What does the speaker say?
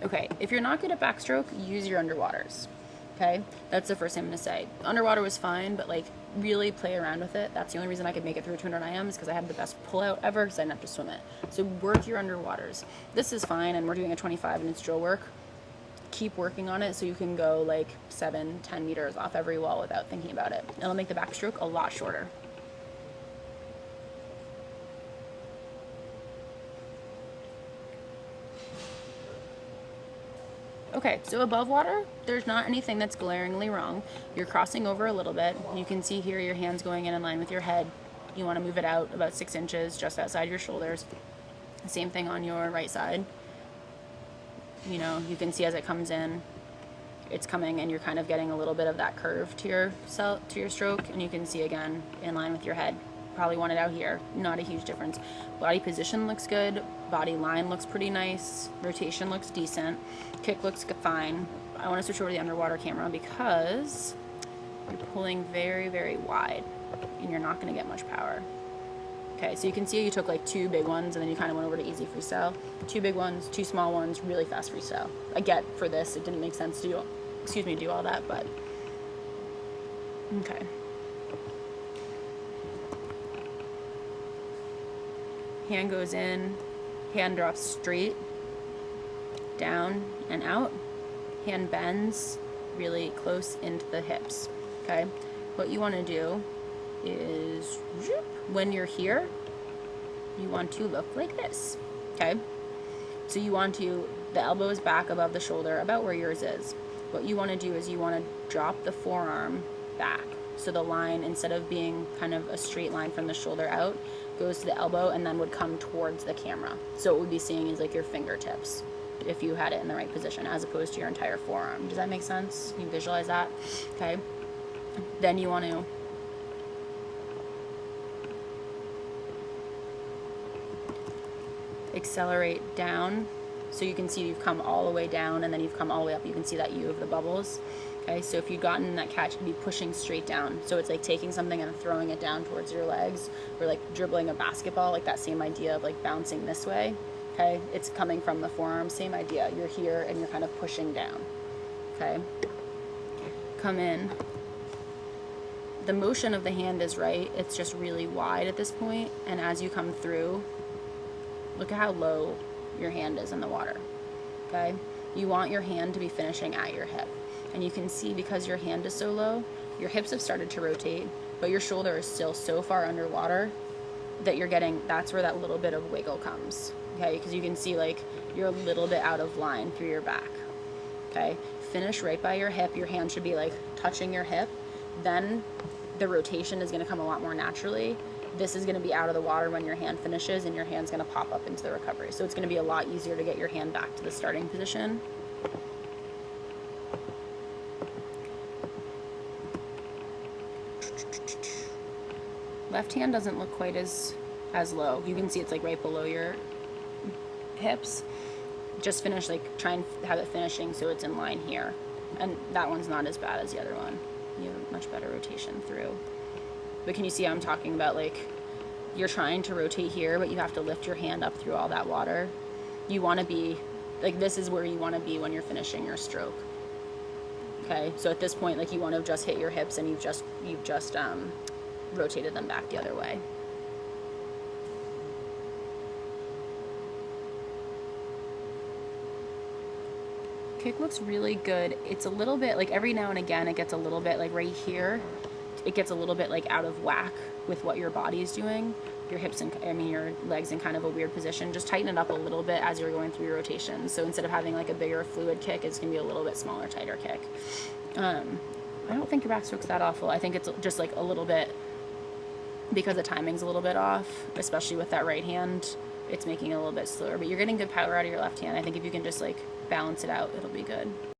Okay, if you're not good at backstroke, use your underwaters. Okay, that's the first thing I'm gonna say. Underwater was fine, but like really play around with it. That's the only reason I could make it through 200 IM is because I had the best pullout ever because I didn't have to swim it. So work your underwaters. This is fine, and we're doing a 25 and it's drill work. Keep working on it so you can go like 7-10 meters off every wall without thinking about it. It'll make the backstroke a lot shorter. Okay, so above water, there's not anything that's glaringly wrong. You're crossing over a little bit. You can see here your hand's going in line with your head. You want to move it out about 6 inches just outside your shoulders. Same thing on your right side. You know, you can see as it comes in, it's coming and you're kind of getting a little bit of that curve to your stroke, and you can see again in line with your head. Probably want it out here, not a huge difference. Body position looks good, body line looks pretty nice, rotation looks decent, kick looks fine. I want to switch over to the underwater camera because you're pulling very, very wide and you're not going to get much power. Okay, so you can see you took like 2 big ones and then you kind of went over to easy freestyle. 2 big ones, 2 small ones, really fast freestyle. I get for this, it didn't make sense to do all that, but okay. Hand goes in, hand drops straight, down and out. Hand bends really close into the hips, okay? What you want to do is, when you're here, you want to look like this, okay? So you want to, the elbow is back above the shoulder, about where yours is. What you want to do is you want to drop the forearm back. So the line, instead of being kind of a straight line from the shoulder out, goes to the elbow and then would come towards the camera. So what we'd be seeing is like your fingertips if you had it in the right position, as opposed to your entire forearm. Does that make sense? Can you visualize that? Okay. Then you want to accelerate down. So you can see you've come all the way down and then you've come all the way up. You can see that U of the bubbles. Okay, so if you'd gotten that catch, you'd be pushing straight down. So it's like taking something and throwing it down towards your legs, or like dribbling a basketball, like that same idea of like bouncing this way. Okay, it's coming from the forearm, same idea. You're here and you're kind of pushing down. Okay, come in. The motion of the hand is right. It's just really wide at this point, and as you come through, look at how low your hand is in the water. Okay, you want your hand to be finishing at your hip. And you can see, because your hand is so low, your hips have started to rotate, but your shoulder is still so far underwater that you're getting, that's where that little bit of wiggle comes. Okay, because you can see like you're a little bit out of line through your back. Okay, finish right by your hip. Your hand should be like touching your hip. Then the rotation is going to come a lot more naturally. This is going to be out of the water when your hand finishes, and your hand's going to pop up into the recovery. So it's going to be a lot easier to get your hand back to the starting position. Left hand doesn't look quite as low. You can see it's like right below your hips. Just finish, like try and have it finishing so it's in line here. And that one's not as bad as the other one. You have much better rotation through. But can you see how I'm talking about, like, you're trying to rotate here, but you have to lift your hand up through all that water. You want to be, like, this is where you want to be when you're finishing your stroke. Okay, so at this point, like, you want to just hit your hips and you've just rotated them back the other way. Kick looks really good. It's a little bit, like, every now and again, it gets a little bit, like, right here, it gets a little bit, like, out of whack with what your body is doing. Your hips and, your legs in kind of a weird position. Just tighten it up a little bit as you're going through your rotations. So instead of having, like, a bigger fluid kick, it's going to be a little bit smaller, tighter kick. I don't think your backstroke's that awful. I think it's just, like, a little bit, because the timing's a little bit off, especially with that right hand, it's making it a little bit slower. But you're getting good power out of your left hand. I think if you can just, like, balance it out, it'll be good.